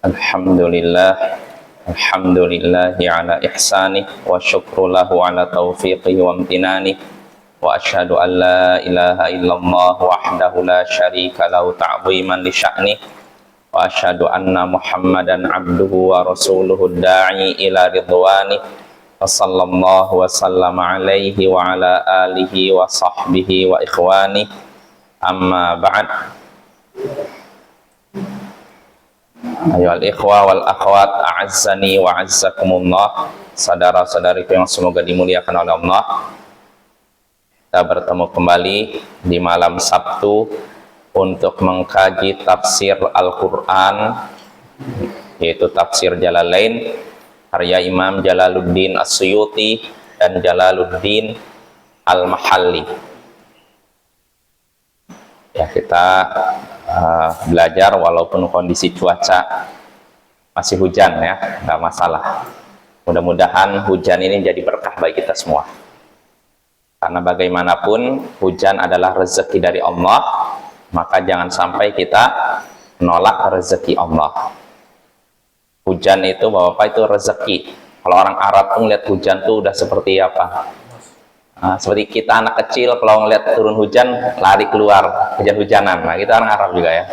Alhamdulillah, alhamdulillahi ala ihsani wa syukru lahu ala taufiqihi wa amtinani wa asyhadu an la ilaha illallah wahdahu la syarika lahu ta'ziman li sya'ni wa asyhadu anna Muhammadan abduhu wa rasuluhu da'i ila ridwani wa sallallahu wa sallama alaihi wa ala alihi wa sahbihi wa ikhwani amma ba'd. Ayohal ikhwa wal akhwat, a'azzani wa a'azzakumullah, saudara-saudariku yang semoga dimuliakan oleh Allah. Kita bertemu kembali di malam Sabtu untuk mengkaji tafsir Al-Quran, yaitu tafsir Jalalain karya Imam Jalaluddin As-Suyuti dan Jalaluddin Al-Mahalli. Ya, kita belajar walaupun kondisi cuaca masih hujan, ya, nggak masalah. Mudah-mudahan hujan ini jadi berkah bagi kita semua, karena bagaimanapun hujan adalah rezeki dari Allah, maka jangan sampai kita menolak rezeki Allah. Hujan itu Bapak itu rezeki. Kalau orang Arab tuh ngeliat hujan tuh udah seperti apa? Seperti kita anak kecil kalau ngeliat turun hujan lari keluar hujan-hujanan. Nah, kita orang Arab juga, ya.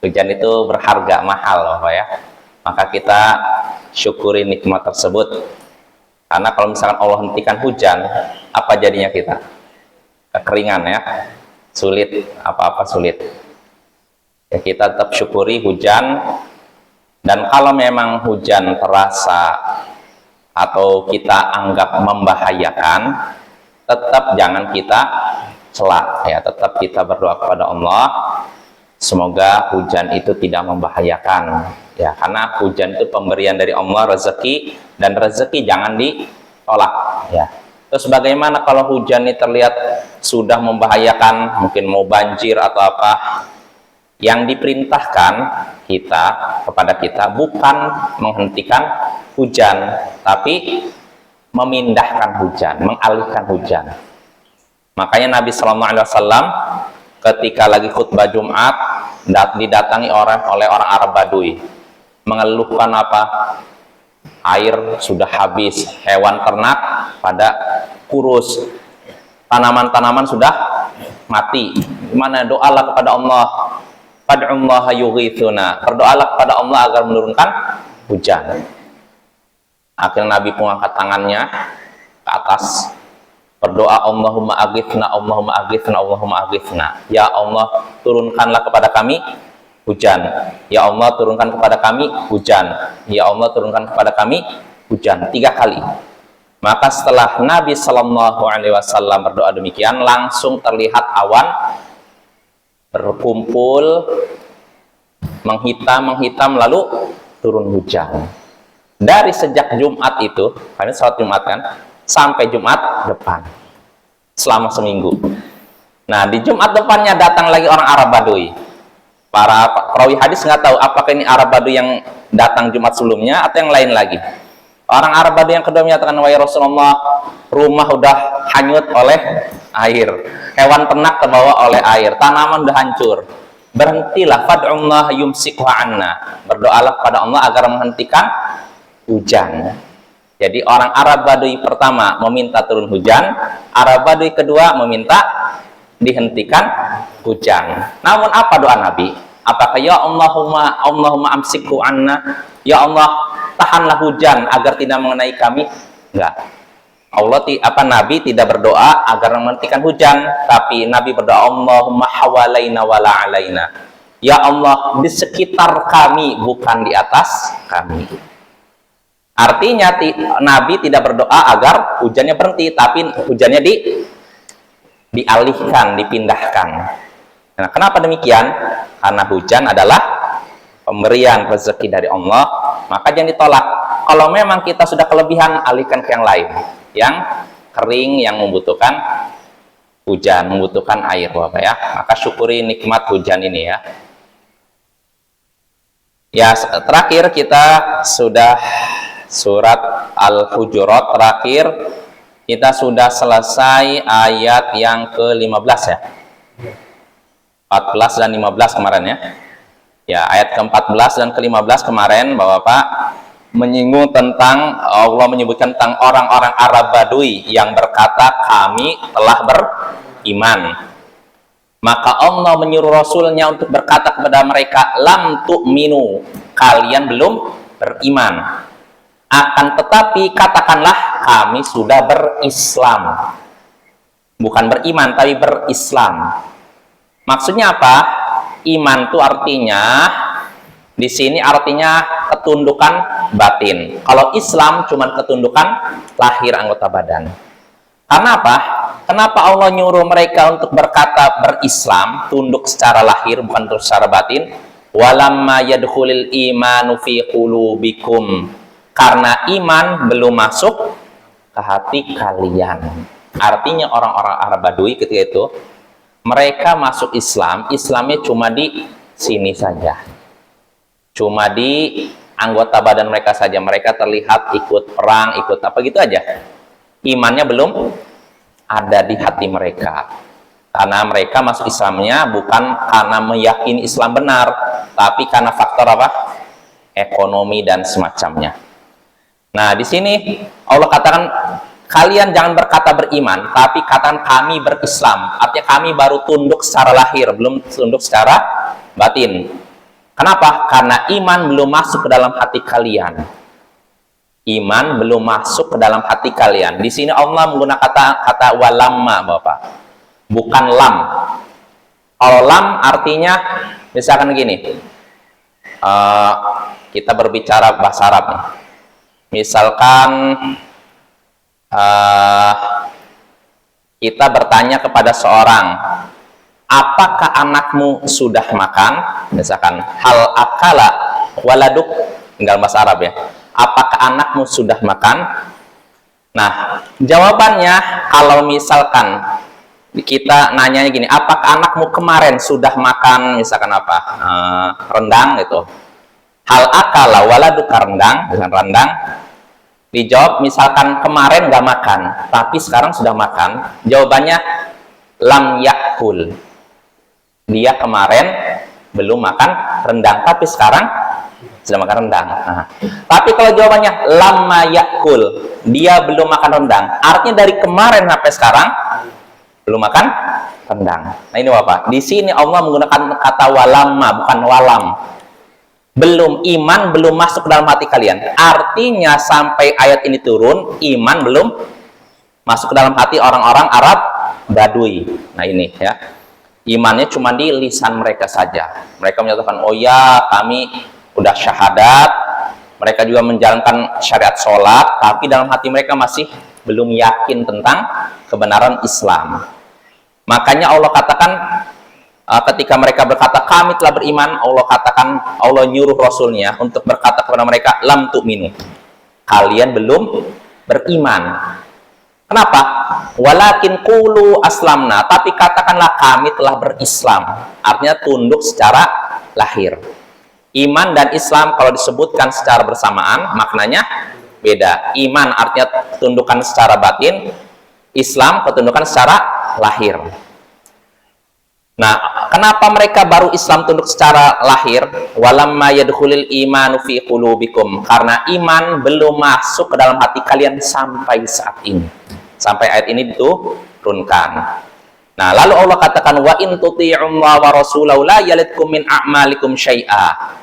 Hujan itu berharga, mahal, Bapak, ya. Maka kita syukuri nikmat tersebut. Karena kalau misalkan Allah hentikan hujan, apa jadinya kita? Kekeringan, ya. Sulit, apa-apa sulit. Ya, kita tetap syukuri hujan. Dan kalau memang hujan terasa atau kita anggap membahayakan, tetap jangan kita celak, ya. Tetap kita berdoa kepada Allah semoga hujan itu tidak membahayakan, ya, karena hujan itu pemberian dari Allah, rezeki, dan rezeki jangan ditolak, ya. Terus bagaimana kalau hujan ini terlihat sudah membahayakan, mungkin mau banjir atau apa? Yang diperintahkan kepada kita bukan menghentikan hujan, tapi memindahkan hujan, mengalihkan hujan. Makanya Nabi SAW ketika lagi khutbah Jumat didatangi oleh orang Arab Badui, mengeluhkan apa? Air sudah habis, hewan ternak pada kurus, tanaman-tanaman sudah mati. Gimana? Doalah kepada Allah, fad'ullaha yughithuna, berdoalah kepada Allah agar menurunkan hujan. Akhirnya Nabi pun angkat tangannya ke atas, berdoa, Allahumma aghithna, Allahumma aghithna, Allahumma aghithna. Ya Allah, turunkanlah kepada kami hujan. Ya Allah, turunkan kepada kami hujan. Ya Allah, turunkan kepada kami hujan. 3 kali. Maka setelah Nabi SAW berdoa demikian, langsung terlihat awan berkumpul, menghitam, lalu turun hujan. Dari sejak Jumat itu, karena sholat Jumat kan, sampai Jumat depan, selama seminggu. Nah, di Jumat depannya datang lagi orang Arab Badui. Para perawi hadis nggak tahu apakah ini Arab Badui yang datang Jumat sebelumnya atau yang lain lagi. Orang Arab Badui yang kedua menyatakan, wahai Rasulullah, rumah udah hanyut oleh air, hewan ternak terbawa oleh air, tanaman udah hancur. Berhentilah, fad'ullah yumsikha anna, berdoalah kepada Allah agar menghentikan hujan. Jadi orang Arab Badui pertama meminta turun hujan, Arab Badui kedua meminta dihentikan hujan. Namun apa doa Nabi? Apakah ya Allahumma amsikhu anna, ya Allah tahanlah hujan agar tidak mengenai kami? Enggak. Nabi tidak berdoa agar menghentikan hujan, tapi Nabi berdoa Allahumma hawalaina wala alaina. Ya Allah, di sekitar kami, bukan di atas kami. Artinya Nabi tidak berdoa agar hujannya berhenti, tapi hujannya dialihkan, dipindahkan. Nah, kenapa demikian? Karena hujan adalah pemberian rezeki dari Allah, maka jangan ditolak. Kalau memang kita sudah kelebihan, alihkan ke yang lain, yang kering, yang membutuhkan hujan, membutuhkan air, Bapak, ya. Maka syukuri nikmat hujan ini, ya. Ya, terakhir kita sudah surat Al-Hujurat terakhir, kita sudah selesai ayat yang ke-15, ya. 14 dan 15 kemarin, ya. Ya, ayat ke-14 dan ke-15 kemarin Bapak menyinggung tentang Allah menyebutkan tentang orang-orang Arab Badui yang berkata kami telah beriman. Maka Allah menyuruh Rasulnya untuk berkata kepada mereka, lam tu'minu, kalian belum beriman. Akan tetapi katakanlah kami sudah berislam. Bukan beriman, tapi berislam. Maksudnya apa? Iman itu artinya, di sini artinya ketundukan batin. Kalau Islam cuma ketundukan lahir anggota badan. Karena apa? Kenapa Allah nyuruh mereka untuk berkata berislam, tunduk secara lahir bukan tunduk secara batin? Walamma yadkhulil imanu fi qulubikum. Karena iman belum masuk ke hati kalian. Artinya orang-orang Arab Badui ketika itu mereka masuk Islam, Islamnya cuma di sini saja. Cuma di anggota badan mereka saja. Mereka terlihat ikut perang, ikut apa gitu aja. Imannya belum ada di hati mereka. Karena mereka masuk Islamnya bukan karena meyakini Islam benar, tapi karena faktor apa? Ekonomi dan semacamnya. Nah, di sini Allah katakan kalian jangan berkata beriman, tapi katakan kami berislam. Artinya kami baru tunduk secara lahir, belum tunduk secara batin. Kenapa? Karena iman belum masuk ke dalam hati kalian. Iman belum masuk ke dalam hati kalian. Di sini Allah menggunakan kata walamma, Bapak. Bukan lam. Kalau lam artinya misalkan gini. Kita berbicara bahasa Arab nih. Misalkan kita bertanya kepada seorang, apakah anakmu sudah makan? Misalkan hal akala waladuk, tinggal bahasa Arab ya. Apakah anakmu sudah makan? Nah, jawabannya kalau misalkan kita nanyanya gini, apakah anakmu kemarin sudah makan? Misalkan apa? Rendang gitu. Hal akala waladuk rendang, dengan rendang. Dijawab misalkan kemarin nggak makan, tapi sekarang sudah makan. Jawabannya lam yakul. Dia kemarin belum makan rendang, tapi sekarang sudah makan rendang. Nah, tapi kalau jawabannya lamma yakul, dia belum makan rendang. Artinya dari kemarin sampai sekarang belum makan rendang. Nah ini Bapak. Di sini Allah menggunakan kata walamma, bukan walam. Belum, iman belum masuk ke dalam hati kalian. Artinya sampai ayat ini turun, iman belum masuk ke dalam hati orang-orang Arab Badui. Nah ini ya, imannya cuma di lisan mereka saja. Mereka menyatakan, oh ya kami udah syahadat. Mereka juga menjalankan syariat sholat, tapi dalam hati mereka masih belum yakin tentang kebenaran Islam. Makanya Allah katakan, ketika mereka berkata kami telah beriman, Allah katakan, Allah nyuruh Rasulnya untuk berkata kepada mereka, lam tu'minu, kalian belum beriman. Kenapa? Walakin qulu aslamna, tapi katakanlah kami telah berislam. Artinya tunduk secara lahir. Iman dan Islam kalau disebutkan secara bersamaan maknanya beda. Iman artinya ketundukan secara batin, Islam ketundukan secara lahir. Nah, kenapa mereka baru Islam tunduk secara lahir? Walamma yadkhulil imanu fi qulubikum. Karena iman belum masuk ke dalam hati kalian sampai saat ini. Sampai ayat ini diturunkan. Nah, lalu Allah katakan wa in tuti'ullaha wa rasulahu la yalitkum min a'malikum syai'a.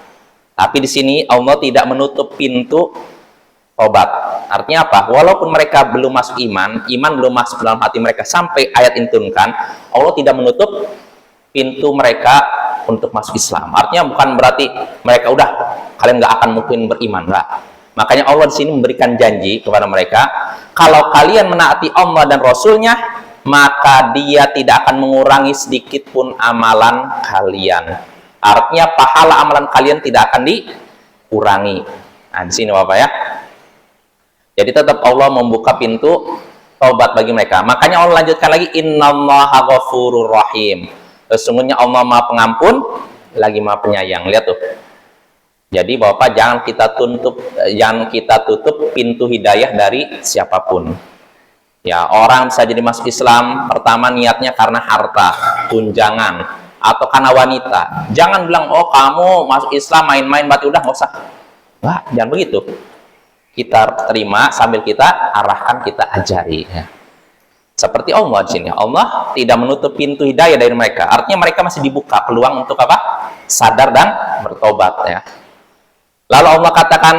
Tapi di sini Allah tidak menutup pintu tobat. Artinya apa? Walaupun mereka belum masuk iman, iman belum masuk ke dalam hati mereka sampai ayat ini diturunkan, Allah tidak menutup pintu mereka untuk masuk Islam. Artinya bukan berarti mereka udah kalian nggak akan mungkin beriman, enggak. Makanya Allah di sini memberikan janji kepada mereka, kalau kalian menaati Allah dan Rasulnya, maka Dia tidak akan mengurangi sedikit pun amalan kalian. Artinya pahala amalan kalian tidak akan dikurangi. Nah di sini Bapak ya. Jadi tetap Allah membuka pintu taubat bagi mereka. Makanya Allah lanjutkan lagi, innallaha ghafurur rahim. Sesungguhnya Allah Maha Pengampun lagi Maha Penyayang. Lihat tuh. Jadi Bapak jangan kita tutup pintu hidayah dari siapapun. Ya, orang bisa jadi masuk Islam pertama niatnya karena harta, tunjangan, atau karena wanita. Jangan bilang, oh kamu masuk Islam main-main berarti udah, nggak usah. Wah, jangan begitu. Kita terima sambil kita arahkan, kita ajari. Ya. Seperti Allah di sini. Allah tidak menutup pintu hidayah dari mereka. Artinya mereka masih dibuka peluang untuk apa? Sadar dan bertobat. Ya. Lalu Allah katakan,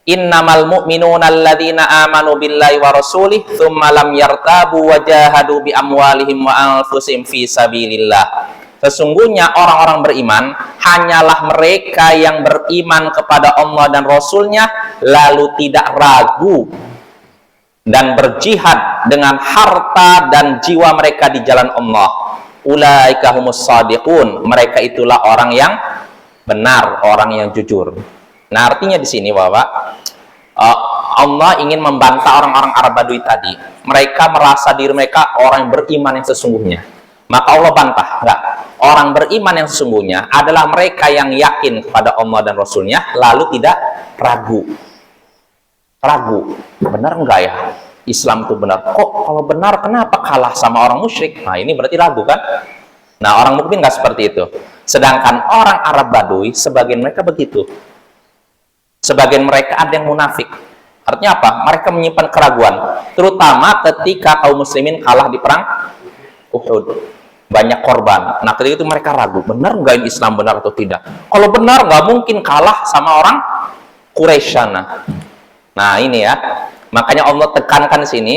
innamal mu'minuna alladzina amanu billahi wa rasulih thumma lam yartabu wa jahadu bi amwalihim wa anfusihim fi sabilillah. Sesungguhnya orang-orang beriman hanyalah mereka yang beriman kepada Allah dan Rasulnya lalu tidak ragu dan berjihad dengan harta dan jiwa mereka di jalan Allah. Ulaika humus shadiqun. Mereka itulah orang yang benar, orang yang jujur. Nah, artinya di sini Bapak, Allah ingin membantah orang-orang Arab Badui tadi. Mereka merasa diri mereka orang yang beriman yang sesungguhnya. Maka Allah bantah, enggak. Orang beriman yang sesungguhnya adalah mereka yang yakin kepada Allah dan Rasulnya, lalu tidak ragu. Ragu, benar enggak ya? Islam itu benar. Kok kalau benar, kenapa kalah sama orang musyrik? Nah, ini berarti ragu kan? Nah, orang mukmin enggak seperti itu. Sedangkan orang Arab Badui, sebagian mereka begitu. Sebagian mereka ada yang munafik. Artinya apa? Mereka menyimpan keraguan. Terutama ketika kaum muslimin kalah di perang Uhud. Banyak korban. Nah, ketika itu mereka ragu. Benar nggak ini Islam benar atau tidak? Kalau benar, nggak mungkin kalah sama orang Quraisy. Nah, ini ya. Makanya Allah tekankan di sini.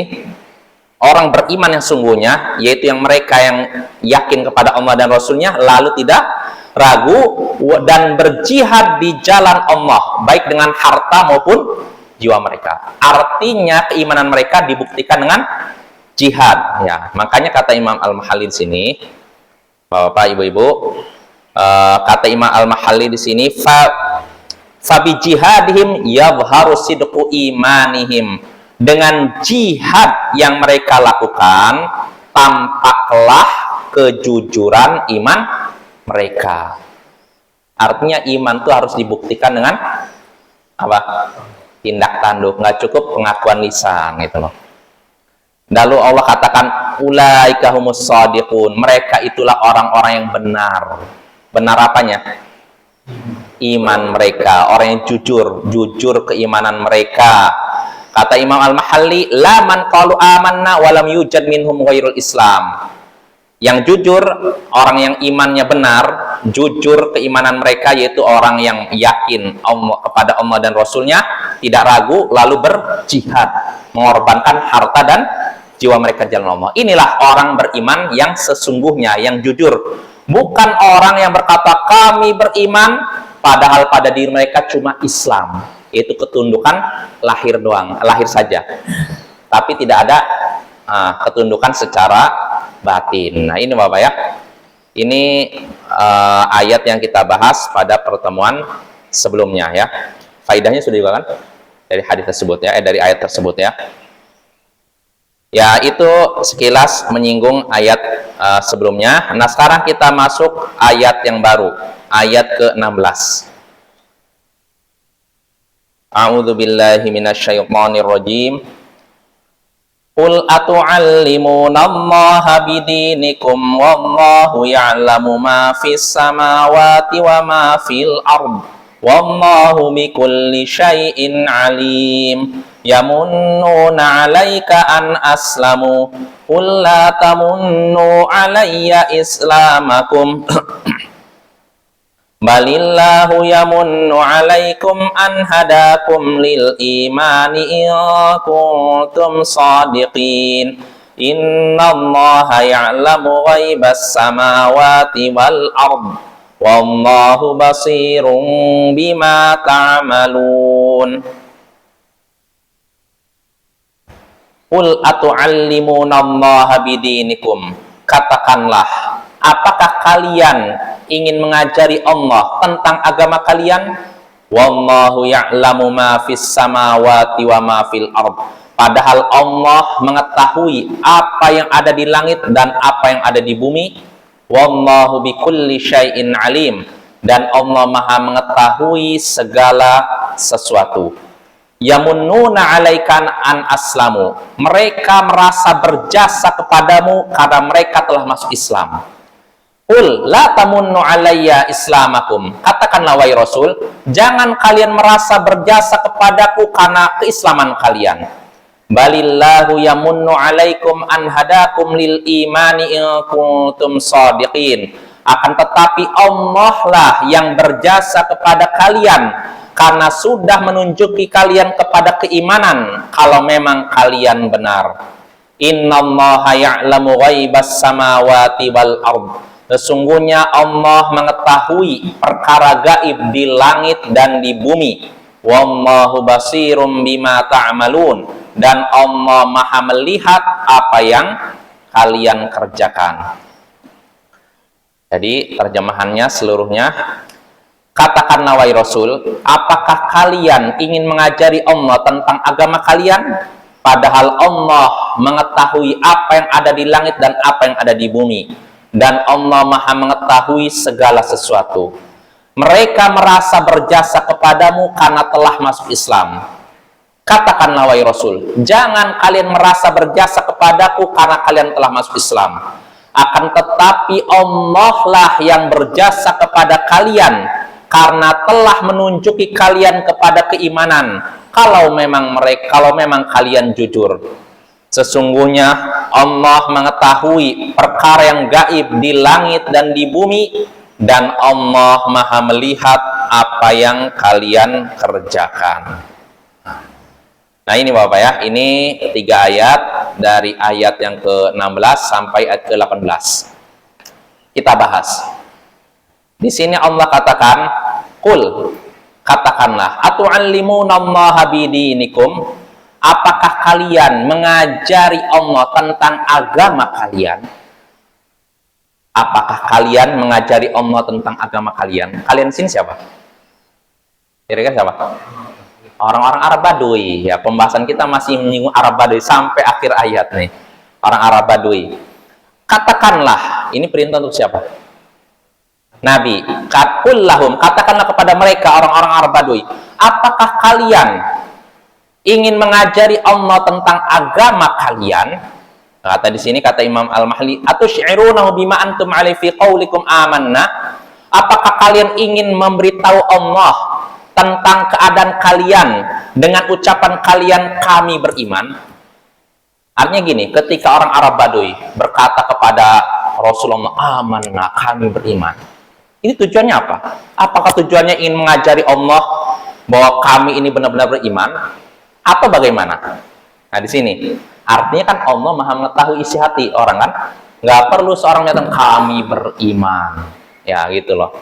Orang beriman yang sungguhnya, yaitu yang mereka yang yakin kepada Allah dan Rasulnya, lalu tidak ragu dan berjihad di jalan Allah, baik dengan harta maupun jiwa mereka. Artinya keimanan mereka dibuktikan dengan jihad. Ya, makanya kata Imam Al-Mahalli di sini, Bapak, Ibu-ibu, kata Imam Al-Mahalli di sini, fa bi jihadihim yadhharu sidqu imanihim. Dengan jihad yang mereka lakukan, tampaklah kejujuran iman mereka. Artinya iman itu harus dibuktikan dengan apa? Tindak tanduk, nggak cukup pengakuan lisan gitu loh. Lalu Allah katakan ulaika humus shadiqun. Mereka itulah orang-orang yang benar. Benar apanya? Iman mereka, orang yang jujur keimanan mereka. Kata Imam Al-Mahalli, la man qalu amanna wa lam yujad minhum ghairul Islam. Yang jujur, orang yang imannya benar, jujur keimanan mereka, yaitu orang yang yakin kepada Allah dan Rasulnya, tidak ragu, lalu berjihad, mengorbankan harta dan jiwa mereka jalan Allah. Inilah orang beriman yang sesungguhnya, yang jujur. Bukan orang yang berkata, kami beriman, padahal pada diri mereka cuma Islam. Itu ketundukan lahir doang, lahir saja. Tapi tidak ada ketundukan secara batin. Nah, ini Bapak ya. Ini ayat yang kita bahas pada pertemuan sebelumnya ya. Faidahnya sudah juga kan dari hadis tersebut ya, dari ayat tersebut ya. Ya, itu sekilas menyinggung ayat sebelumnya. Nah, sekarang kita masuk ayat yang baru, ayat ke-16. A'udzu billahi minasyaitonir rajim. Qul atu'allimunallaha bidinikum wallahu ya'lamu ma fis samawati wa ma fil ard. Wallahu bikulli syai'in alim. Yamunnuna 'alaika an aslamu. Qul la tamunnu 'alayya islamakum. Balillahu yamunnu 'alaikum an hadakum lil imani in kuntum shadiqin. Innallaha ya'lamu ghaibas samawati wal ard. Wallahu basirun bima ta'malun. Qul atu'allimunallaha bidinikum. Katakanlah, apakah kalian ingin mengajari Allah tentang agama kalian? Wallahu ya'lamu ma fis samawati wa ma fil ard. Padahal Allah mengetahui apa yang ada di langit dan apa yang ada di bumi. Wallahu bikulli syai'in alim. Dan Allah Maha mengetahui segala sesuatu. Yamunnuna 'alaikan an aslamu. Mereka merasa berjasa kepadamu karena mereka telah masuk Islam. Qul la tamunnu alayya islamakum. Katakanlah wahai Rasul, jangan kalian merasa berjasa kepadaku karena keislaman kalian. Balillahu yamunnu alaikum an hadakum lil imani in kuntum shadiqin. Akan tetapi Allah lah yang berjasa kepada kalian karena sudah menunjuki kalian kepada keimanan kalau memang kalian benar. Innallaha ya'lamu ghaibas samawati wal ard. Sesungguhnya Allah mengetahui perkara gaib di langit dan di bumi. Wallahu basirum bima ta'malun. Dan Allah maha melihat apa yang kalian kerjakan. Jadi terjemahannya seluruhnya, katakanlah wahai Rasul, apakah kalian ingin mengajari Allah tentang agama kalian? Padahal Allah mengetahui apa yang ada di langit dan apa yang ada di bumi. Dan Allah maha mengetahui segala sesuatu. Mereka merasa berjasa kepadamu karena telah masuk Islam. Katakanlah wahai Rasul, jangan kalian merasa berjasa kepadaku karena kalian telah masuk Islam. Akan tetapi Allah lah yang berjasa kepada kalian karena telah menunjuki kalian kepada keimanan. Kalau memang kalian jujur. Sesungguhnya Allah mengetahui perkara yang gaib di langit dan di bumi, dan Allah maha melihat apa yang kalian kerjakan. Nah ini Bapak ya, ini 3 ayat dari ayat yang ke-16 sampai ayat ke-18. Kita bahas. Di sini Allah katakan, Qul, katakanlah, atu'allimunallaha bidinikum. Apakah kalian mengajari Allah tentang agama kalian? Apakah kalian mengajari Allah tentang agama kalian? Kalian sini siapa? Kira-kira siapa? Orang-orang Arab Baduy. Ya, pembahasan kita masih menyinggung Arab Baduy sampai akhir ayat nih. Orang Arab Baduy. Katakanlah, ini perintah untuk siapa? Nabi. Qul lahum, katakanlah kepada mereka orang-orang Arab Baduy, apakah kalian ingin mengajari Allah tentang agama kalian? Kata di sini, kata Imam Al-Mahli, atusyirunahu bima antum alaihi fi qaulikum amanna. Apakah kalian ingin memberitahu Allah tentang keadaan kalian dengan ucapan kalian kami beriman? Artinya gini, ketika orang Arab Baduy berkata kepada Rasulullah, amanna, kami beriman. Ini tujuannya apa? Apakah tujuannya ingin mengajari Allah bahwa kami ini benar-benar beriman? Atau bagaimana? Nah di sini artinya kan Allah maha mengetahui isi hati orang kan, nggak perlu seorang menyatakan kami beriman, ya gitu loh.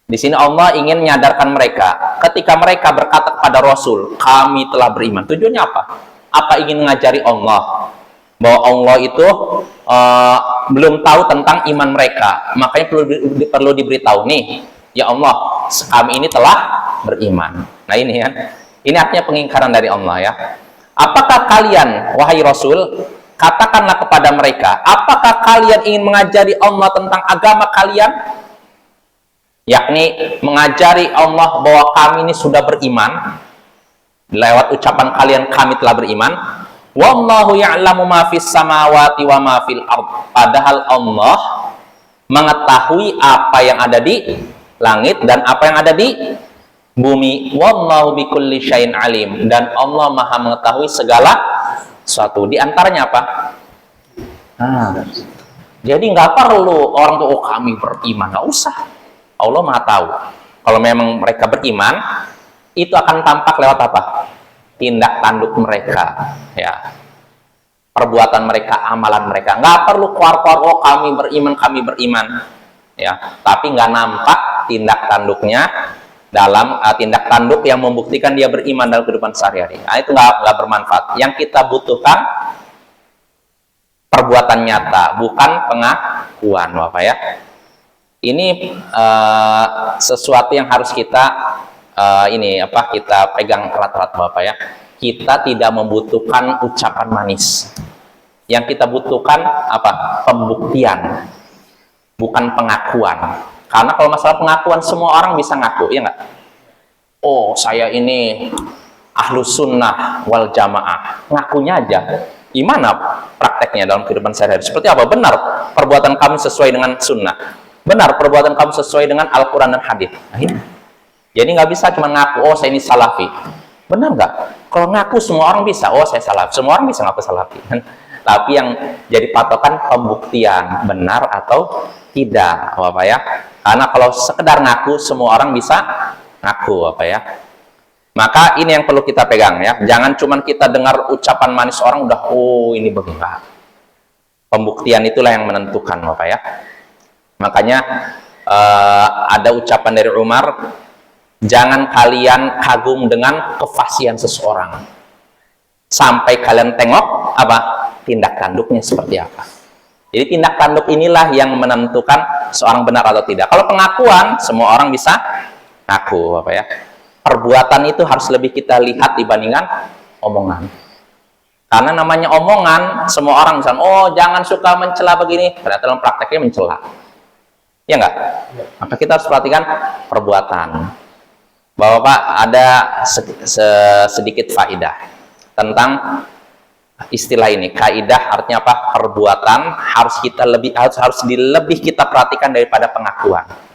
Di sini Allah ingin menyadarkan mereka, ketika mereka berkata kepada Rasul, kami telah beriman. Tujuannya apa? Apa ingin mengajari Allah bahwa Allah itu belum tahu tentang iman mereka, makanya perlu diberitahu nih, ya Allah, kami ini telah beriman. Nah ini kan. Ini artinya pengingkaran dari Allah ya. Apakah kalian, wahai Rasul, katakanlah kepada mereka, apakah kalian ingin mengajari Allah tentang agama kalian? Yakni mengajari Allah bahwa kami ini sudah beriman. Lewat ucapan kalian kami telah beriman. Wallahu ya'lamu ma fis samawati wa ma fil ard. Padahal Allah mengetahui apa yang ada di langit dan apa yang ada di bumi. Wallahu bikulli syai'in alim. Dan Allah maha mengetahui segala sesuatu. Di antaranya apa? Jadi nggak perlu orang tuh, oh kami beriman. Nggak usah. Allah maha tahu. Kalau memang mereka beriman, itu akan tampak lewat apa? Tindak tanduk mereka. Ya. Perbuatan mereka, amalan mereka. Nggak perlu keluar-keluar, oh kami beriman. Ya. Tapi nggak nampak tindak tanduknya dalam tindak tanduk yang membuktikan dia beriman dalam kehidupan sehari-hari. Nah, itu nggak bermanfaat. Yang kita butuhkan perbuatan nyata, bukan pengakuan, Bapak ya. Ini sesuatu yang harus kita kita pegang erat-erat, Bapak ya. Kita tidak membutuhkan ucapan manis. Yang kita butuhkan apa? Pembuktian, bukan pengakuan. Karena kalau masalah pengakuan, semua orang bisa ngaku, ya nggak? Oh, saya ini ahlus sunnah wal jamaah. Ngakunya aja. Gimana prakteknya dalam kehidupan sehari-hari? Seperti apa? Benar perbuatan kamu sesuai dengan sunnah? Benar perbuatan kamu sesuai dengan Al-Quran dan hadis? Nah, ini. Jadi nggak bisa cuma ngaku, oh saya ini salafi. Benar nggak? Kalau ngaku semua orang bisa, oh saya salafi. Semua orang bisa ngaku salafi. Tapi yang jadi patokan pembuktian benar atau tidak, Bapak ya. Karena kalau sekedar ngaku semua orang bisa ngaku, Bapak ya. Maka ini yang perlu kita pegang ya. Jangan cuma kita dengar ucapan manis orang udah oh ini begini. Pembuktian itulah yang menentukan, Bapak ya. Makanya ada ucapan dari Umar, jangan kalian kagum dengan kefasihan seseorang sampai kalian tengok apa tindak tanduknya seperti apa. Jadi tindak tanduk inilah yang menentukan seorang benar atau tidak. Kalau pengakuan semua orang bisa ngaku, Bapak ya. Perbuatan itu harus lebih kita lihat dibandingkan omongan. Karena namanya omongan, semua orang misalnya, oh jangan suka mencela begini, ternyata dalam prakteknya mencela. Ya enggak? Maka kita harus perhatikan perbuatan. Bapak ada sedikit faidah tentang istilah ini. Kaidah artinya apa? Perbuatan harus lebih kita perhatikan daripada pengakuan.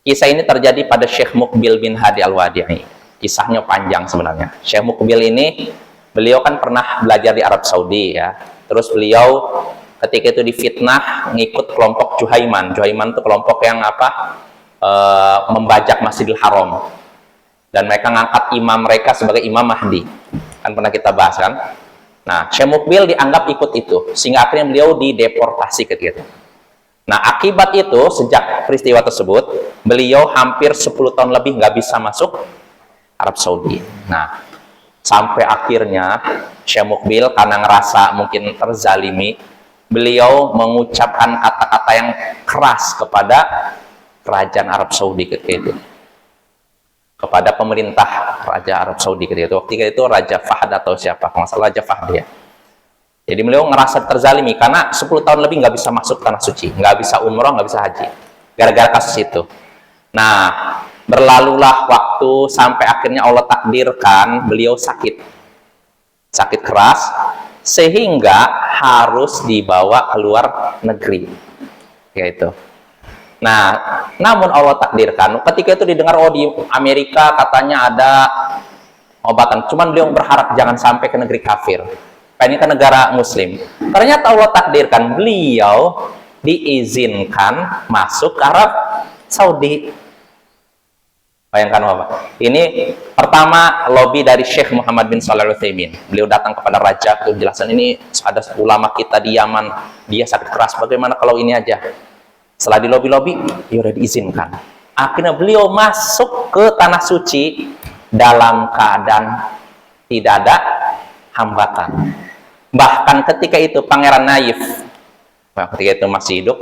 Kisah ini terjadi pada Syekh Muqbil bin Hadi Al-Wadi'i. Kisahnya panjang sebenarnya. Syekh Muqbil ini, beliau kan pernah belajar di Arab Saudi ya. Terus beliau ketika itu difitnah ngikut kelompok Juhaiman. Juhaiman itu kelompok yang membajak Masjidil Haram. Dan mereka ngangkat imam mereka sebagai Imam Mahdi. Kan pernah kita bahas kan? Nah, Syekh Muqbil dianggap ikut itu. Sehingga akhirnya beliau dideportasi ketika itu. Nah, akibat itu, sejak peristiwa tersebut, beliau hampir 10 tahun lebih nggak bisa masuk Arab Saudi. Nah, sampai akhirnya Syekh Muqbil karena ngerasa mungkin terzalimi, beliau mengucapkan kata-kata yang keras kepada kerajaan Arab Saudi ketika itu. Kepada pemerintah Raja Arab Saudi ketika itu. Waktu itu Raja Fahd atau siapa? Kalau nggak salah Raja Fahd ya. Jadi beliau ngerasa terzalimi karena 10 tahun lebih nggak bisa masuk tanah suci, nggak bisa umroh, nggak bisa haji, gara-gara kasus itu. Nah, berlalulah waktu sampai akhirnya Allah takdirkan beliau sakit keras, sehingga harus dibawa keluar negeri, yaitu. Nah, namun Allah takdirkan ketika itu didengar oh di Amerika katanya ada obatan, cuman beliau berharap jangan sampai ke negeri kafir. Ini kan negara muslim. Ternyata Allah takdirkan beliau diizinkan masuk ke Arab Saudi. Bayangkan Bapak. Ini pertama lobby dari Syekh Muhammad bin Shalih Al-Utsaimin. Beliau datang kepada raja untuk jelasan ini ada ulama kita di Yaman, dia sakit keras, bagaimana kalau ini aja. Setelah di lobby-lobby, dia udah diizinkan. Akhirnya beliau masuk ke tanah suci dalam keadaan tidak ada hambatan. Bahkan ketika itu Pangeran Naif, ketika itu masih hidup,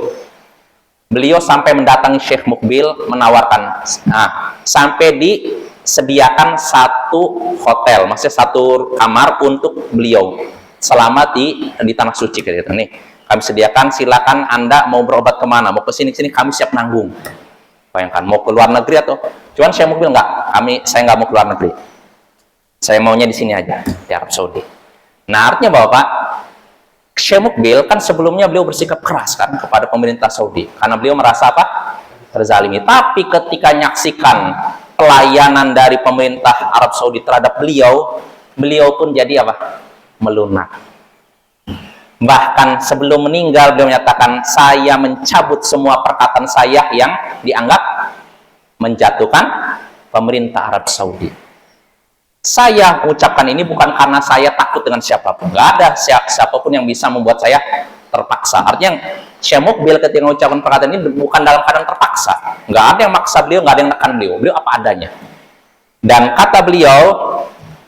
beliau sampai mendatangi Syekh Muqbil menawarkan, sampai disediakan satu hotel, maksudnya satu kamar untuk beliau selama di tanah suci ketika itu. Nih, kami sediakan, silakan Anda mau berobat kemana, mau ke sini kami siap nanggung. Bayangkan mau ke luar negeri atau, cuman Syekh Muqbil saya nggak mau ke luar negeri, saya maunya di sini aja di Arab Saudi. Nah, artinya Bapak, Syekh Muqbil kan sebelumnya beliau bersikap keras kan kepada pemerintah Saudi karena beliau merasa apa? Terzalimi. Tapi ketika menyaksikan pelayanan dari pemerintah Arab Saudi terhadap beliau pun jadi apa? Melunak. Bahkan sebelum meninggal beliau menyatakan, saya mencabut semua perkataan saya yang dianggap menjatuhkan pemerintah Arab Saudi. Saya mengucapkan ini bukan karena saya takut dengan siapapun. Nggak ada siapapun yang bisa membuat saya terpaksa. Artinya Syekh Muqbil ketika mengucapkan perkataan ini bukan dalam keadaan terpaksa. Nggak ada yang maksa beliau, nggak ada yang nekan beliau. Beliau apa adanya. Dan kata beliau,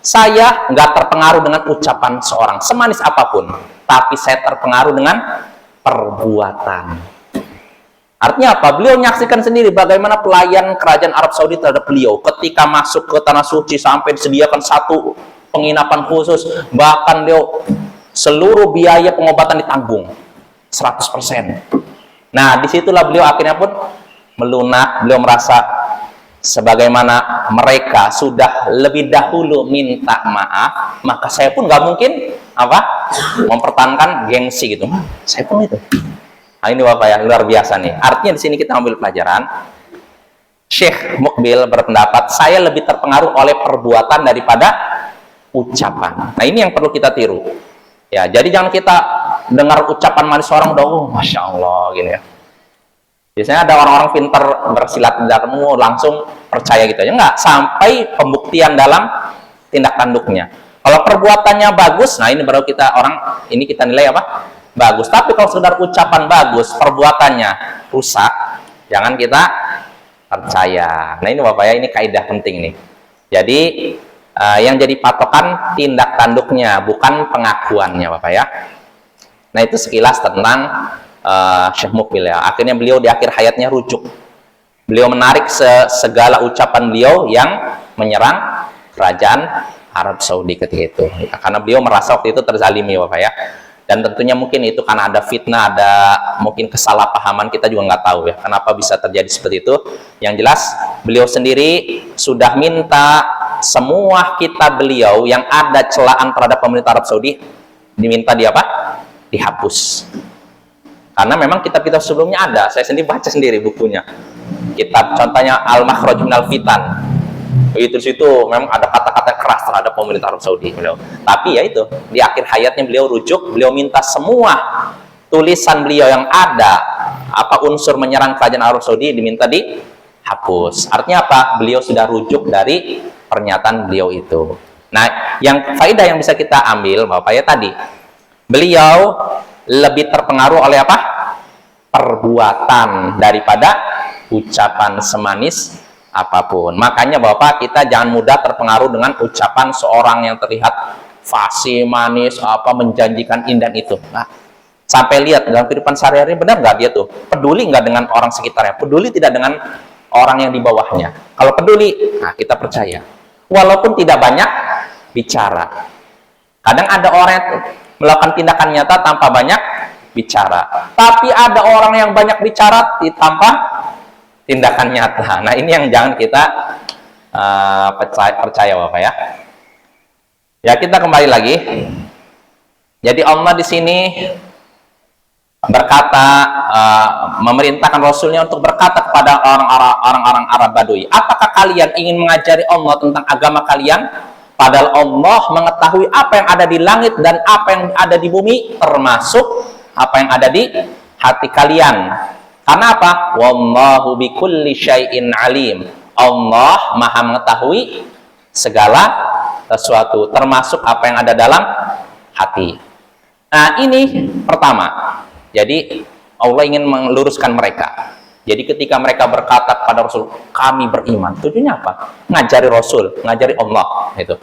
saya nggak terpengaruh dengan ucapan seorang semanis apapun, tapi saya terpengaruh dengan perbuatan. Artinya apa? Beliau menyaksikan sendiri bagaimana pelayan kerajaan Arab Saudi terhadap beliau ketika masuk ke tanah suci sampai disediakan satu penginapan khusus, bahkan beliau seluruh biaya pengobatan ditanggung 100%. Nah, disitulah beliau akhirnya pun melunak. Beliau merasa sebagaimana mereka sudah lebih dahulu minta maaf, maka saya pun nggak mungkin apa mempertahankan gengsi gitu. Saya pun itu. Nah, ini Bapak ya, luar biasa nih. Artinya di sini kita ambil pelajaran. Syekh Mukbil berpendapat saya lebih terpengaruh oleh perbuatan daripada ucapan. Nah, ini yang perlu kita tiru. Ya, jadi jangan kita dengar ucapan manis orang udah, oh, masya Allah, gini ya. Biasanya ada orang-orang pintar bersilat lidahmu langsung percaya gitu aja. Enggak, sampai pembuktian dalam tindak tanduknya. Kalau perbuatannya bagus, nah ini baru kita ini kita nilai apa? Bagus. Tapi kalau sekedar ucapan bagus, perbuatannya rusak, jangan kita percaya. Nah ini Bapak ya, ini kaidah penting nih. Jadi yang jadi patokan tindak tanduknya, bukan pengakuannya Bapak ya. Nah itu sekilas tentang Syekh Mukbil ya. Akhirnya beliau di akhir hayatnya rujuk. Beliau menarik segala ucapan beliau yang menyerang kerajaan Arab Saudi ketika itu. Ya, karena beliau merasa waktu itu terzalimi Bapak ya. Dan tentunya mungkin itu karena ada fitnah, ada mungkin kesalahpahaman, kita juga nggak tahu ya kenapa bisa terjadi seperti itu. Yang jelas beliau sendiri sudah minta semua kitab beliau yang ada celaan terhadap pemerintah Arab Saudi diminta dihapus. Karena memang kitab-kitab sebelumnya ada, saya sendiri baca sendiri bukunya. Kitab contohnya Al-Makhraj minal Fitan. Itu situ memang ada kata-kata keras terhadap pemerintah Arab Saudi beliau. Tapi ya itu, di akhir hayatnya beliau rujuk, beliau minta semua tulisan beliau yang ada apa unsur menyerang kerajaan Arab Saudi diminta dihapus. Artinya apa? Beliau sudah rujuk dari pernyataan beliau itu. Nah, yang faedah yang bisa kita ambil Bapak ya tadi, beliau lebih terpengaruh oleh apa? Perbuatan daripada ucapan semanis apapun. Makanya Bapak, kita jangan mudah terpengaruh dengan ucapan seorang yang terlihat fasih, manis, menjanjikan indah itu. Nah, sampai lihat dalam kehidupan sehari-hari, benar nggak dia tuh peduli nggak dengan orang sekitarnya, peduli tidak dengan orang yang di bawahnya. Kalau peduli, nah kita percaya. Walaupun tidak banyak bicara. Kadang ada orang yang melakukan tindakan nyata tanpa banyak bicara. Tapi ada orang yang banyak bicara tanpa tindakan nyata. Nah ini yang jangan kita percaya Bapak ya. Ya kita kembali lagi. Jadi Allah di sini berkata, memerintahkan Rasulnya untuk berkata kepada orang-orang Arab Badui, apakah kalian ingin mengajari Allah tentang agama kalian? Padahal Allah mengetahui apa yang ada di langit dan apa yang ada di bumi, termasuk apa yang ada di hati kalian. Karena apa? Wallahu bikulli syai'in alim. Allah Maha mengetahui segala sesuatu, termasuk apa yang ada dalam hati. Nah, ini pertama. Jadi Allah ingin meluruskan mereka. Jadi ketika mereka berkata kepada Rasul, kami beriman. Tujuannya apa? Ngajari Rasul, ngajari Allah. Itu.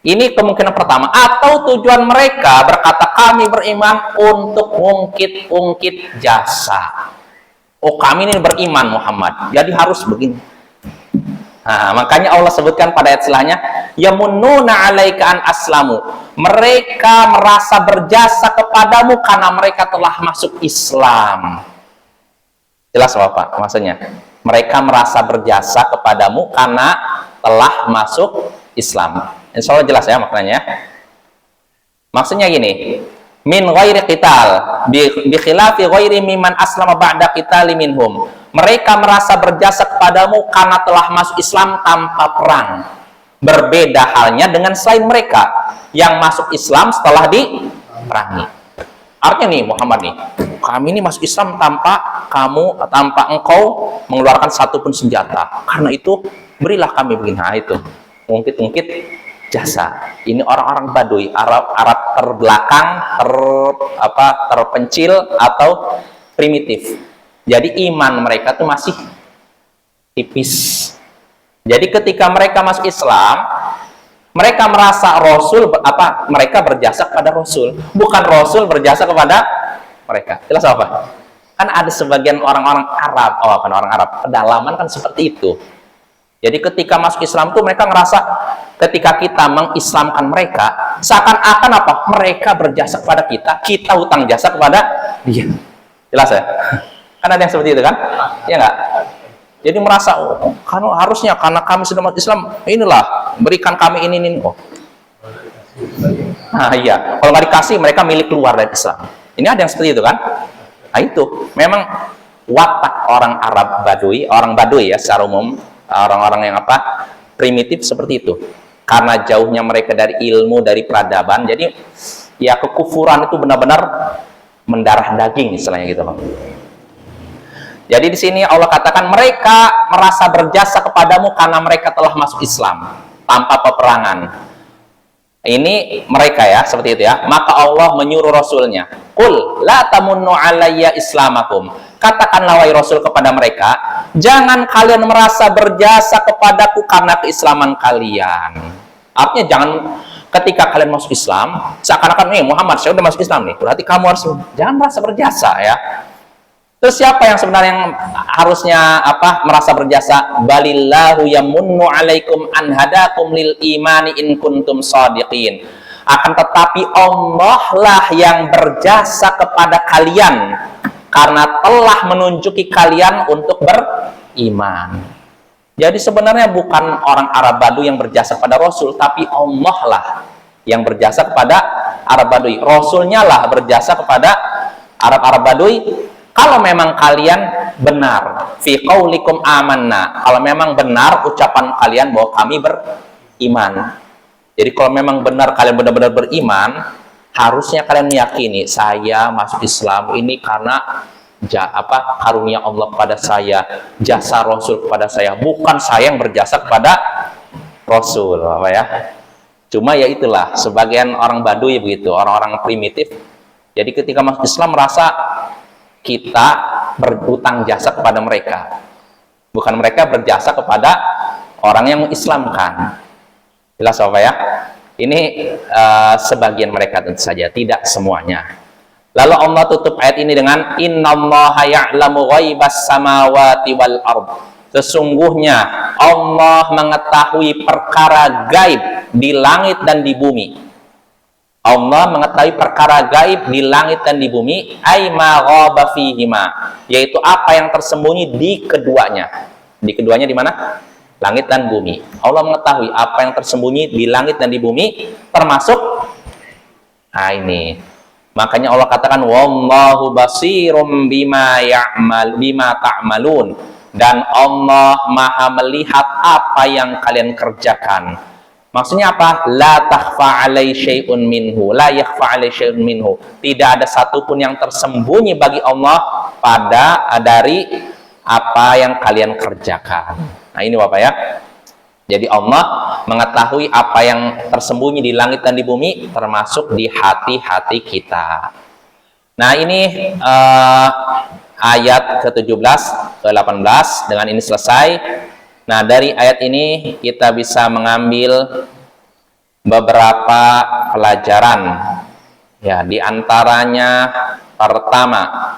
Ini kemungkinan pertama. Atau tujuan mereka berkata kami beriman untuk ungkit-ungkit jasa. Oh kami ini beriman Muhammad, jadi harus begini. Nah, makanya Allah sebutkan pada ayat setelahnya, yamunnuna 'alaika an aslamu. Mereka merasa berjasa kepadamu karena mereka telah masuk Islam. Jelas Bapak maksudnya? Mereka merasa berjasa kepadamu karena telah masuk Islam. Insya Allah jelas ya maknanya. Maksudnya gini, min ghairi qital bi khilafi ghairi mimman aslama ba'da qitali minhum. Mereka merasa berjasa kepadamu karena telah masuk Islam tanpa perang. Berbeda halnya dengan selain mereka yang masuk Islam setelah diperangi. Artinya nih Muhammad nih, kami ini masuk Islam tanpa engkau mengeluarkan satupun senjata. Karena itu berilah kami begini. Nah, itu ungkit-ungkit jasa. Ini orang-orang Baduy, Arab terbelakang, terpencil atau primitif. Jadi iman mereka tuh masih tipis. Jadi ketika mereka masuk Islam, mereka merasa Rasul mereka berjasa kepada Rasul, bukan Rasul berjasa kepada mereka. Jelas apa? Kan ada sebagian orang-orang Arab, orang Arab, pedalaman kan seperti itu. Jadi ketika masuk Islam tuh mereka ngerasa ketika kita mengislamkan mereka, seakan-akan apa? Mereka berjasa kepada kita, kita hutang jasa kepada dia. Jelas ya? Kan ada yang seperti itu kan? Ya enggak? Jadi merasa, karena kami sudah masuk Islam, inilah berikan kami ini. Oh. Nah, iya. Kalau nggak dikasih, mereka milik keluar dari Islam. Ini ada yang seperti itu kan? Nah, itu memang watak orang Arab Badui, orang Badui ya secara umum, orang-orang yang apa? Primitif seperti itu. Karena jauhnya mereka dari ilmu, dari peradaban, jadi ya kekufuran itu benar-benar mendarah daging istilahnya gitu loh. Jadi di sini Allah katakan mereka merasa berjasa kepadamu karena mereka telah masuk Islam tanpa peperangan. Ini mereka ya, seperti itu ya. Maka Allah menyuruh Rasulnya, Qul la tamunnu alayya islamakum. Katakanlah wahai Rasul kepada mereka, jangan kalian merasa berjasa kepadaku karena keislaman kalian. Artinya jangan ketika kalian masuk Islam, seakan-akan nih Muhammad, saya udah masuk Islam nih, berarti kamu harus jangan merasa berjasa ya. Terus siapa yang sebenarnya yang harusnya apa merasa berjasa? Balillahu yamunnu alaikum an hadakum lil imani in kuntum shadiqin. Akan tetapi Allah lah yang berjasa kepada kalian karena telah menunjuki kalian untuk beriman. Jadi sebenarnya bukan orang Arab Badui yang berjasa pada Rasul, tapi Allah lah yang berjasa kepada Arab Badui. Rasulnya lah berjasa kepada Arab Badui. Kalau memang kalian benar fi qaulikum amanna, kalau memang benar ucapan kalian bahwa kami beriman. Jadi kalau memang benar kalian benar-benar beriman, harusnya kalian meyakini saya masuk Islam ini karena karunia Allah kepada saya, jasa Rasul kepada saya, bukan saya yang berjasa kepada Rasul, apa ya. Cuma ya itulah sebagian orang Badui begitu, orang-orang primitif. Jadi ketika masuk Islam merasa kita berutang jasa kepada mereka, bukan mereka berjasa kepada orang yang mengislamkan. Jelas apa ya? Ini sebagian mereka tentu saja, tidak semuanya. Lalu Allah tutup ayat ini dengan innallaha ya'lamu ghaibas samawati wal ard. Sesungguhnya Allah mengetahui perkara gaib di langit dan di bumi. Allah mengetahui perkara gaib di langit dan di bumi, aima ghaba fihima, yaitu apa yang tersembunyi di keduanya. Di keduanya di mana? Langit dan bumi. Allah mengetahui apa yang tersembunyi di langit dan di bumi, termasuk ini. Makanya Allah katakan wallahu basirum bima ta'malun, dan Allah Maha melihat apa yang kalian kerjakan. Maksudnya apa? La takhfa alai syai'un minhu, la yakhfa alai syai'un minhu. Tidak ada satupun yang tersembunyi bagi Allah dari apa yang kalian kerjakan. Nah ini Bapak ya. Jadi Allah mengetahui apa yang tersembunyi di langit dan di bumi, termasuk di hati-hati kita. Nah ini ayat ke-17, ke-18, dengan ini selesai. Nah, dari ayat ini kita bisa mengambil beberapa pelajaran. Ya, di antaranya pertama,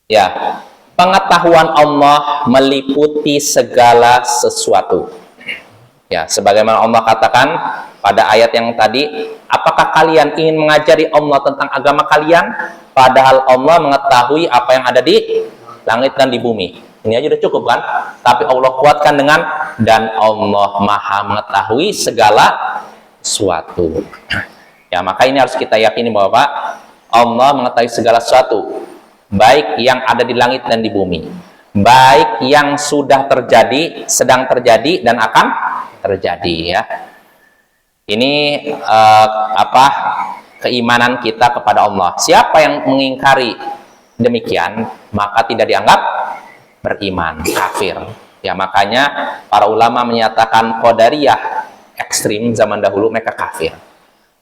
ya, pengetahuan Allah meliputi segala sesuatu. Ya, sebagaimana Allah katakan pada ayat yang tadi, apakah kalian ingin mengajari Allah tentang agama kalian? Padahal Allah mengetahui apa yang ada di langit dan di bumi. Ini aja udah cukup kan? Tapi Allah kuatkan dengan dan Allah Maha mengetahui segala sesuatu. Ya, maka ini harus kita yakini bahwa Allah mengetahui segala sesuatu, baik yang ada di langit dan di bumi, baik yang sudah terjadi, sedang terjadi, dan akan terjadi ya. Ini keimanan kita kepada Allah. Siapa yang mengingkari demikian, maka tidak dianggap beriman, kafir. Ya, makanya para ulama menyatakan Qadariyah ekstrim zaman dahulu, mereka kafir.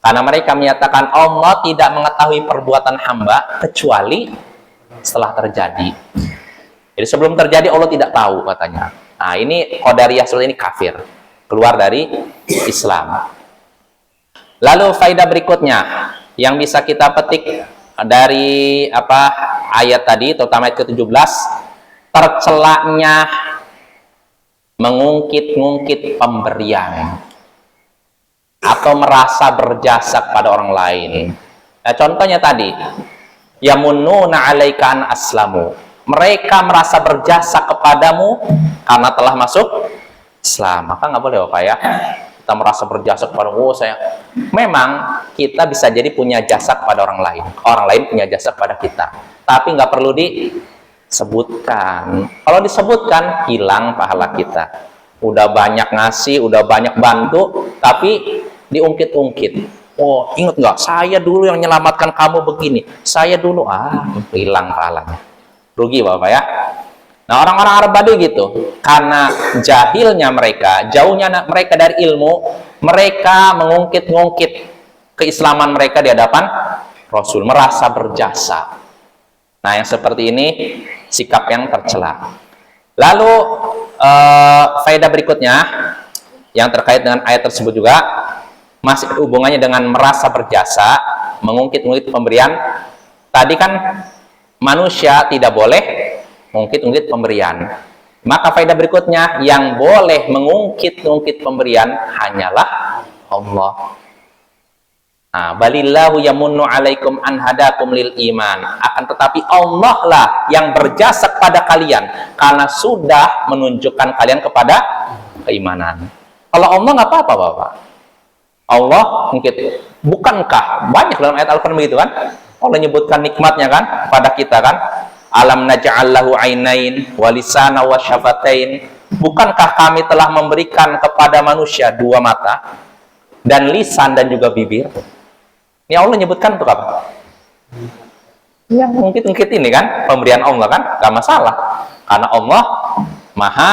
Karena mereka menyatakan Allah tidak mengetahui perbuatan hamba kecuali setelah terjadi. Jadi sebelum terjadi Allah tidak tahu katanya. Nah, ini Qadariyah seperti ini kafir, keluar dari Islam. Lalu faedah berikutnya yang bisa kita petik dari ayat tadi, terutama ayat ke-17, tercelaknya mengungkit-ungkit pemberian atau merasa berjasa kepada orang lain. Nah, contohnya tadi, yamunnuna 'alaika an aslamu. Mereka merasa berjasa kepadamu karena telah masuk Islam. Maka nggak boleh Bapak ya, kita merasa berjasa kepada saya. Memang kita bisa jadi punya jasa kepada orang lain punya jasa kepada kita, tapi nggak perlu disebutkan. Kalau disebutkan, hilang pahala kita. Udah banyak ngasih, udah banyak bantu, tapi diungkit-ungkit. Oh, ingat nggak? Saya dulu yang menyelamatkan kamu begini. Saya dulu, hilang pahalanya. Rugi Bapak ya. Nah, orang-orang Arab Badui gitu, karena jahilnya mereka, jauhnya mereka dari ilmu, mereka mengungkit-ungkit keislaman mereka di hadapan Rasul, merasa berjasa. Nah, yang seperti ini sikap yang tercela. Lalu faedah berikutnya yang terkait dengan ayat tersebut juga masih hubungannya dengan merasa berjasa, mengungkit-ungkit pemberian. Tadi kan manusia tidak boleh mengungkit-ungkit pemberian. Maka faedah berikutnya, yang boleh mengungkit-ungkit pemberian hanyalah Allah. Balillahu yamunnu alaikum an hadakum lil iman. Akan tetapi Allah lah yang berjasa kepada kalian karena sudah menunjukkan kalian kepada keimanan. Kalau Allah nggak apa-apa Bapak. Allah mungkin, bukankah banyak dalam ayat Al-Quran begitu kan? Allah menyebutkan nikmatnya kan pada kita kan? Alam naj'al lahu ainain wa lisana wa syafatain. Bukankah kami telah memberikan kepada manusia 2 mata dan lisan dan juga bibir? Ini Allah menyebutkan untuk apa? Ya, mungkin ini kan pemberian Allah kan, gak masalah. Karena Allah maha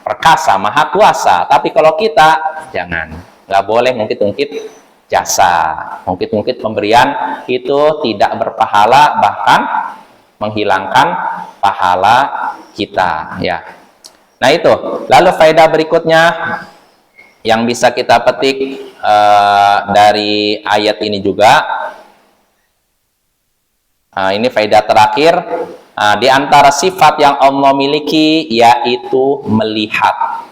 perkasa, maha kuasa. Tapi kalau kita, jangan. Gak boleh ngungkit-ngungkit jasa. Ngungkit-ngungkit pemberian itu tidak berpahala, bahkan menghilangkan pahala kita. Ya. Nah itu. Lalu faedah berikutnya yang bisa kita petik dari ayat ini juga, ini faedah terakhir, di antara sifat yang Allah miliki yaitu melihat.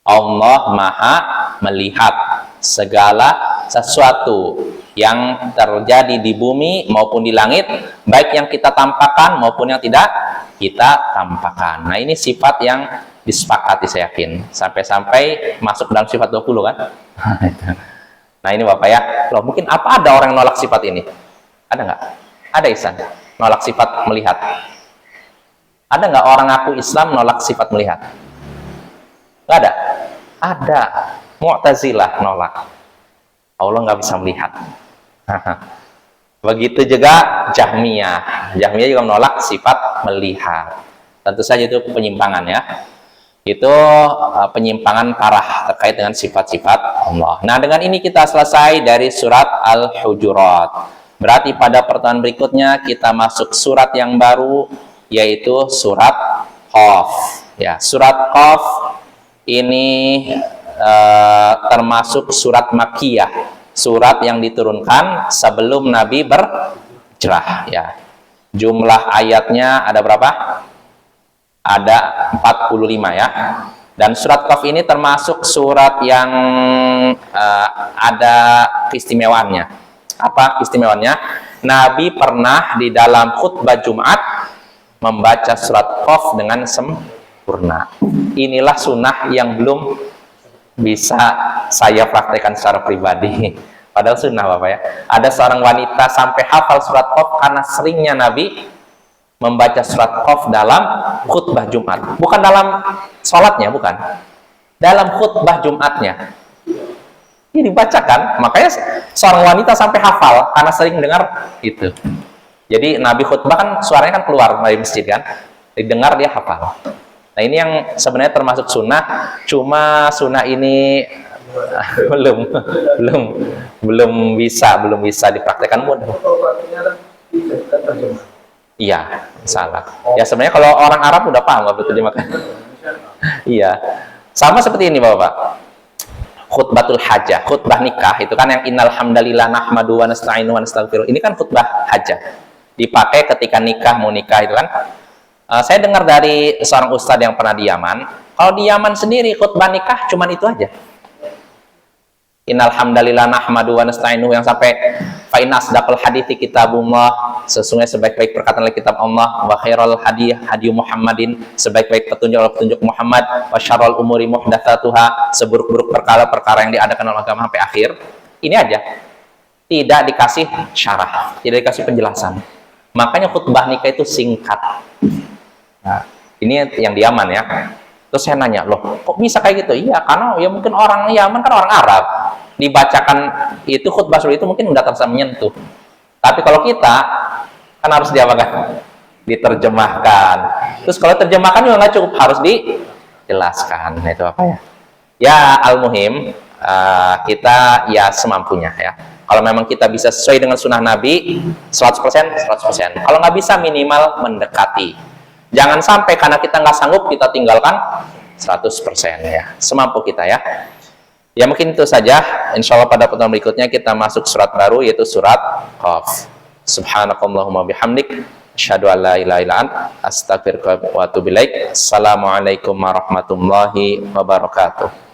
Allah maha melihat segala sesuatu yang terjadi di bumi maupun di langit, baik yang kita tampakkan maupun yang tidak kita tampakkan. Nah ini sifat yang disepakati saya yakin, sampai-sampai masuk dalam sifat 20 kan. Nah ini Bapak ya, loh mungkin apa ada orang yang nolak sifat ini? Ada nggak? Ada Ihsan nolak sifat melihat? Ada nggak orang ngaku Islam nolak sifat melihat? Nggak ada? Ada. Mu'tazilah nolak, Allah nggak bisa melihat. Begitu juga Jahmiyah juga menolak sifat melihat. Tentu saja itu penyimpangan ya. Itu penyimpangan parah terkait dengan sifat-sifat Allah. Nah, dengan ini kita selesai dari surat Al-Hujurat. Berarti pada pertemuan berikutnya kita masuk surat yang baru, yaitu surat Qaf. Ya, surat Qaf ini termasuk surat Makkiyah, surat yang diturunkan sebelum Nabi berhijrah. Ya, jumlah ayatnya ada berapa? Ada 45 ya. Dan surat Qaf ini termasuk surat yang ada keistimewaannya. Apa keistimewaannya? Nabi pernah di dalam khutbah Jumat membaca surat Qaf dengan sempurna. Inilah sunnah yang belum bisa saya praktekkan secara pribadi. Padahal sunnah Bapak ya. Ada seorang wanita sampai hafal surat Qaf karena seringnya Nabi membaca surat Qaf dalam khutbah Jumat. Bukan dalam sholatnya, bukan. Dalam khutbah Jumatnya. Ini dibacakan, makanya seorang wanita sampai hafal karena sering dengar itu. Jadi Nabi khutbah kan suaranya kan keluar dari masjid kan. Didengar dia hafal. Nah ini yang sebenarnya termasuk sunnah, cuma sunnah ini belum bisa dipraktekkan mudah. Iya, salah. Ya sebenarnya kalau orang Arab udah paham nggak betul dimakan. Iya, sama seperti ini Bapak. Khutbatul hajah, khutbah nikah itu kan yang innal hamdalillah nahmadu wa nasta'inu wa nastaghfiruh. Ini kan khutbah hajah. Dipakai ketika mau nikah itu kan. Saya dengar dari seorang ustadz yang pernah di Yaman, kalau di Yaman sendiri khutbah nikah cuman itu aja. Innal hamdalillah nahmadu wa nasta'inu yang sampai Fa inna asdaqal hadithi kitabullah, sesungguhnya sebaik-baik perkataan oleh kitab Allah, wa khairal hadi hadi Muhammadin, sebaik-baik petunjuk oleh petunjuk Muhammad, wa syarrul umuri muhdatsatuha, seburuk-buruk perkara-perkara yang diadakan oleh agama sampai akhir. Ini aja. Tidak dikasih syarah, tidak dikasih penjelasan. Makanya khutbah nikah itu singkat. Nah, ini yang di Yaman ya. Terus saya nanya, loh kok bisa kayak gitu? Iya, karena ya mungkin orang Yaman kan orang Arab. Dibacakan itu khutbah seperti itu mungkin nggak terasa menyentuh. Tapi kalau kita kan harus diapakan? Diterjemahkan. Terus kalau terjemahkan juga nggak cukup, harus dijelaskan. Nah, itu apa ya? Ya al-muhim, kita ya semampunya ya. Kalau memang kita bisa sesuai dengan sunnah Nabi 100%, 100%. Kalau nggak bisa minimal mendekati. Jangan sampai karena kita nggak sanggup kita tinggalkan 100% ya. Semampu kita ya. Ya mungkin itu saja. Insya Allah pada pertemuan berikutnya kita masuk surat baru yaitu surat Qaf. Subhanakallahumma bihamdik, asyhadu an la ilaha illa anta, astaghfiruka wa atubu ilaik. Assalamualaikum warahmatullahi wabarakatuh.